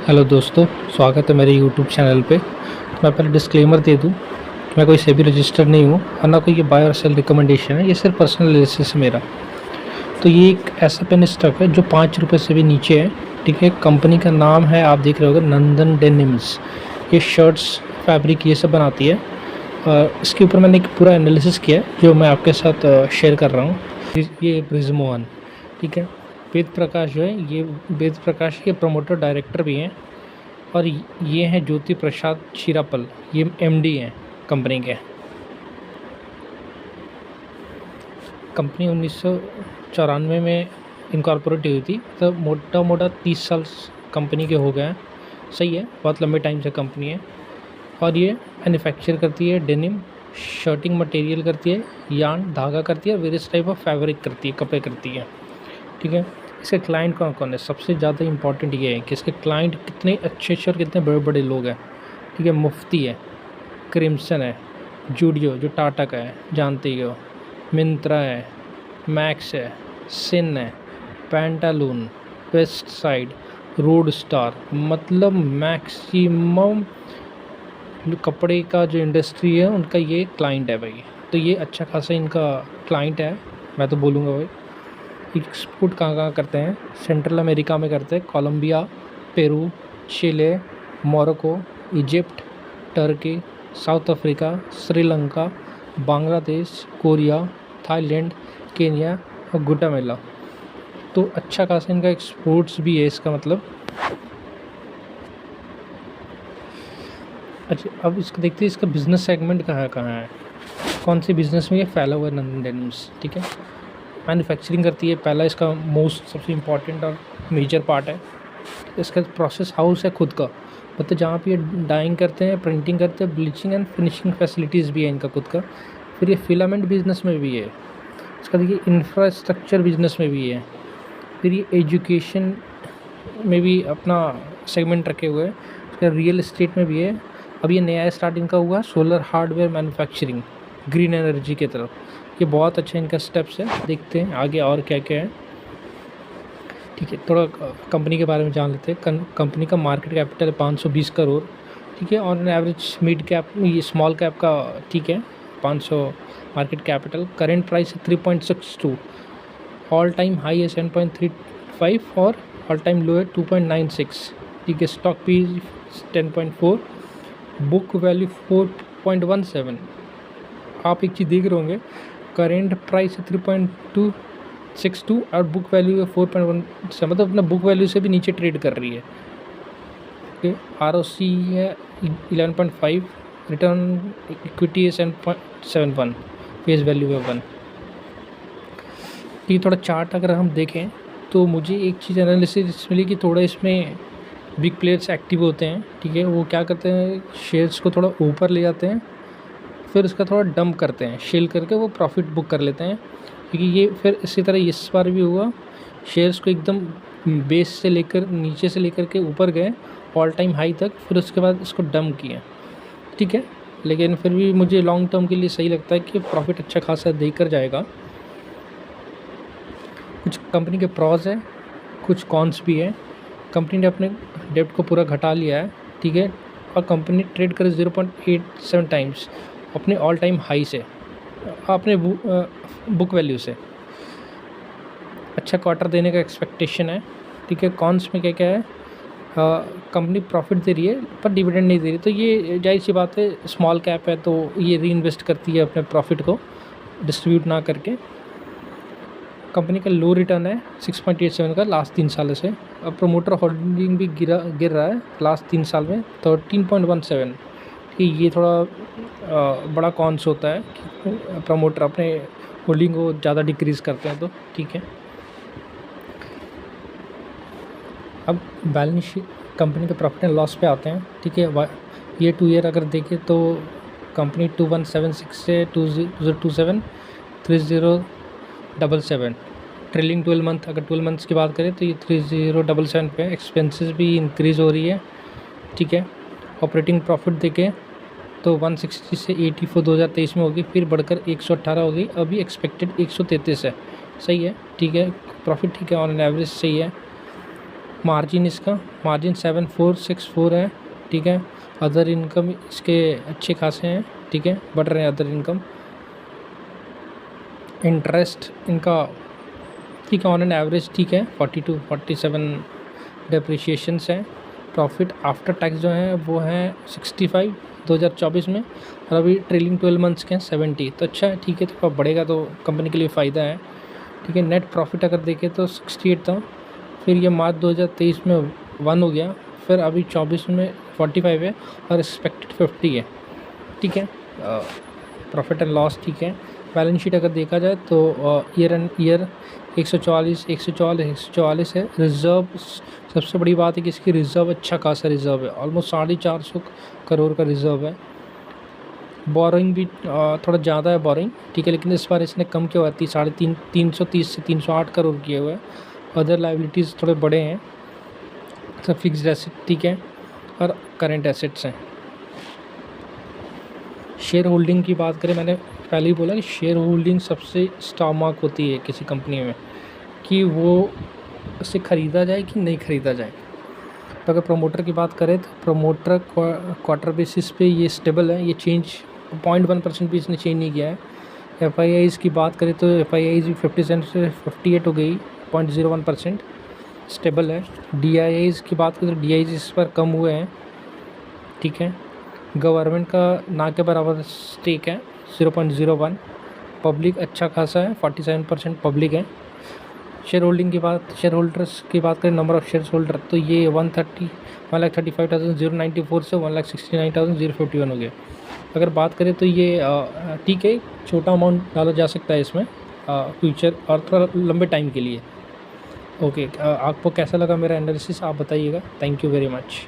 Hello दोस्तों, स्वागत है मेरे यूट्यूब चैनल पे। तो मैं पहले डिस्क्लेमर दे दूँ कि मैं कोई सेबी रजिस्टर्ड नहीं हूँ और ना कोई ये बाय और सेल रिकमेंडेशन है। ये सिर्फ पर्सनल एनालिसिस है मेरा। तो ये एक ऐसा पेन स्टफ है जो 5 रुपये से भी नीचे है। ठीक है, कंपनी का नाम है, आप देख रहे होगे, नंदन डेनिम्स। ये शर्ट्स, फैब्रिक ये सब बनाती है। इसके ऊपर मैंने एक पूरा एनालिसिस किया है जो मैं आपके साथ शेयर कर रहा हूँ। ये ब्रिजमोहन, ठीक है। वेद प्रकाश जो है, ये वेद प्रकाश के प्रमोटर डायरेक्टर भी हैं। और ये हैं ज्योति प्रसाद शिरापल, ये एमडी हैं कंपनी के। कंपनी 1994 में इनकॉर्पोरेट हुई थी, तो मोटा मोटा 30 साल कंपनी के हो गए हैं। सही है, बहुत लंबे टाइम से कंपनी है। और ये मैन्युफैक्चर करती है डेनिम, शर्टिंग मटेरियल करती है, यार्न धागा करती है, वेरियस टाइप ऑफ फैब्रिक करती है, कपड़े करती है। ठीक है। इसके क्लाइंट कौन कौन है, सबसे ज़्यादा इंपॉर्टेंट ये है कि इसके क्लाइंट कितने अच्छे और कितने बड़े बड़े लोग हैं। ठीक है, मुफ्ती है, क्रिम्सन है, जूडियो जो टाटा का है जानते ही हो, मिंत्रा है, मैक्स है, सिन है, pantaloon, west side, road star, मतलब मैक्सिमम कपड़े का जो इंडस्ट्री है उनका ये क्लाइंट है भाई। तो ये अच्छा खासा इनका क्लाइंट है, मैं तो बोलूँगा भाई। एक्सपोर्ट कहाँ कहाँ करते हैं, सेंट्रल अमेरिका में करते हैं, Colombia, Peru, Chile, Morocco, Egypt, Turkey, South Africa, Sri Lanka, Bangladesh, Korea, Thailand, Kenya और गुटामेला। तो अच्छा खासा इनका एक्सपोर्ट्स भी है इसका मतलब। अच्छा, अब इसको देखते हैं इसका बिज़नेस सेगमेंट कहाँ है, कौन से बिज़नेस में ये फैला हुआ है नंदन डेनिम्स। ठीक है, मैन्युफैक्चरिंग करती है, पहला इसका मोस्ट सबसे इम्पॉर्टेंट और मेजर पार्ट है। इसका प्रोसेस हाउस है खुद का, मतलब जहाँ पे ये डाइंग करते हैं, प्रिंटिंग करते हैं, ब्लीचिंग एंड फिनिशिंग फैसिलिटीज़ भी है इनका खुद का। फिर ये फिलामेंट बिजनेस में भी है, इसका देखिए इंफ्रास्ट्रक्चर बिजनेस में भी है, फिर ये एजुकेशन में भी अपना सेगमेंट रखे हुए हैं, इसका रियल एस्टेट में भी है। अब ये नया स्टार्ट इनका हुआ solar hardware manufacturing, green energy की तरफ। ये बहुत अच्छा इनका स्टेप्स है, देखते हैं आगे और क्या क्या है। ठीक है, थोड़ा कंपनी के बारे में जान लेते हैं। कंपनी का मार्केट कैपिटल 520 करोड़। ठीक है, और एवरेज मिड कैप, ये स्मॉल कैप का, ठीक है, 500 मार्केट कैपिटल। करेंट प्राइस है 3.62, ऑल टाइम हाई है 7.35 और ऑल टाइम लो है 2.96। ठीक है, स्टॉक पी 10.4, बुक वैल्यू 4.17। आप एक चीज़ देख रहे होंगे, करेंट प्राइस है 3.262 और बुक वैल्यू है 4.17, मतलब अपना बुक वैल्यू से भी नीचे ट्रेड कर रही है। ओके, ROC है 11.5, रिटर्न इक्विटी है 7.71, फेस वैल्यू है 1। ये थोड़ा चार्ट अगर हम देखें तो मुझे एक चीज़ एनालिसिस मिली कि थोड़ा इसमें बिग प्लेयर्स एक्टिव होते हैं। ठीक है, वो क्या करते हैं, शेयर्स को थोड़ा ऊपर ले जाते हैं, फिर उसका थोड़ा डंप करते हैं, शेल करके वो प्रॉफिट बुक कर लेते हैं। क्योंकि ये फिर इसी तरह इस बार भी हुआ, शेयर्स को एकदम बेस से लेकर नीचे से लेकर के ऊपर गए ऑल टाइम हाई तक, फिर उसके बाद इसको डंप किया। ठीक है, लेकिन फिर भी मुझे लॉन्ग टर्म के लिए सही लगता है कि प्रॉफिट अच्छा खासा देकर जाएगा। कुछ कंपनी के प्रॉज है, कुछ कॉन्स भी है। कंपनी ने अपने डेब्ट को पूरा घटा लिया है। ठीक है, और कंपनी ट्रेड करे 0.87 टाइम्स अपने ऑल टाइम हाई से, अपने बुक वैल्यू से। अच्छा क्वार्टर देने का एक्सपेक्टेशन है। ठीक है, कॉन्स में क्या क्या है, कंपनी प्रॉफिट दे रही है पर डिविडेंड नहीं दे रही, तो ये जाहिर सी बात है, स्मॉल कैप है तो ये री इन्वेस्ट करती है अपने प्रॉफिट को डिस्ट्रीब्यूट ना करके। कंपनी का लो रिटर्न है 6.87 का लास्ट 3 सालों से। अब प्रोमोटर होल्डिंग भी गिर रहा है लास्ट 3 साल में 13.17। कि ये थोड़ा बड़ा कॉन्स होता है कि प्रमोटर अपने होल्डिंग को ज़्यादा डिक्रीज़ करते हैं, तो ठीक है। अब बैलेंस शीट, कंपनी के प्रॉफिट एंड लॉस पे आते हैं। ठीक है, ईयर टू ईयर अगर देखें तो कंपनी 2176 से 2027 3077, ट्रेलिंग 12 मंथ, अगर 12 मंथ्स की बात करें तो ये 3077 पे। एक्सपेंसेस भी इंक्रीज़ हो रही है। ठीक है, ऑपरेटिंग प्रॉफिट देखें तो 160 से 84 2023 में होगी, फिर बढ़कर 118 होगी, अभी एक्सपेक्टेड 133 है। सही है, ठीक है, प्रॉफिट ठीक है, ऑन एन एवरेज सही है। मार्जिन इसका मार्जिन 7464 है, ठीक है। अदर इनकम इसके अच्छे खासे हैं, ठीक है, बढ़ रहे हैं अदर इनकम। इंटरेस्ट इनका ठीक है, ऑन एन एवरेज ठीक है, 40 to 47 डेप्रिशिएशंस हैं। प्रॉफिट आफ्टर टैक्स जो है वो है 65 2024 में, और अभी ट्रेलिंग 12 मंथ्स के हैं 70, तो अच्छा है, ठीक है, थोड़ा बढ़ेगा तो कंपनी के लिए फ़ायदा है, ठीक है। नेट प्रॉफिट अगर देखें तो 68 था, फिर ये मार्च 2023 में 1 हो गया, फिर अभी 24 में 45 है, और एक्सपेक्टेड 50 है, ठीक है। प्रॉफिट एंड लॉस ठीक है। बैलेंस शीट अगर देखा जाए तो ईयर एंड ईयर 144 है। रिज़र्व सबसे बड़ी बात है कि इसकी रिज़र्व अच्छा खासा रिज़र्व है, ऑलमोस्ट 450 करोड़ का रिज़र्व है। बोरिंग भी थोड़ा ज़्यादा है बोरिंग, ठीक है, लेकिन इस बार इसने कम किया हुआ है, 330 से 308 करोड़ किए हुए हैं। अदर लाइबिलिटीज़ थोड़े बड़े हैं, सब फिक्स्ड एसेट ठीक है, और करेंट एसेट्स हैं। शेयर होल्डिंग की बात करें, मैंने पहले ही बोला कि शेयर होल्डिंग सबसे स्टार मार्क होती है किसी कंपनी में, कि वो उसे ख़रीदा जाए कि नहीं ख़रीदा जाए। तो अगर प्रमोटर की बात करें तो प्रमोटर क्वार्टर बेसिस पे ये स्टेबल है, ये चेंज 0.1% भी इसने चेंज नहीं किया है। FIIs की बात करें तो FIIs भी 50 सेंट से 58 हो गई, 0.01% स्टेबल है। DIIs की बात करें तो DIIs इस पर कम हुए हैं, ठीक है। गवर्नमेंट का ना के बराबर स्टेक है 0.01। पब्लिक अच्छा खासा है, 47% पब्लिक है। शेयर होल्डिंग की बात, शेयर होल्डर्स की बात करें, नंबर ऑफ़ शेयर होल्डर, तो ये 1,35,094 से 1,69,051 हो गए। अगर बात करें तो ये ठीक है, छोटा अमाउंट डाला जा सकता है इसमें फ्यूचर और थोड़ा लंबे टाइम के लिए। ओके, आपको कैसा लगा मेरा एनालिसिस आप बताइएगा। Thank you very much.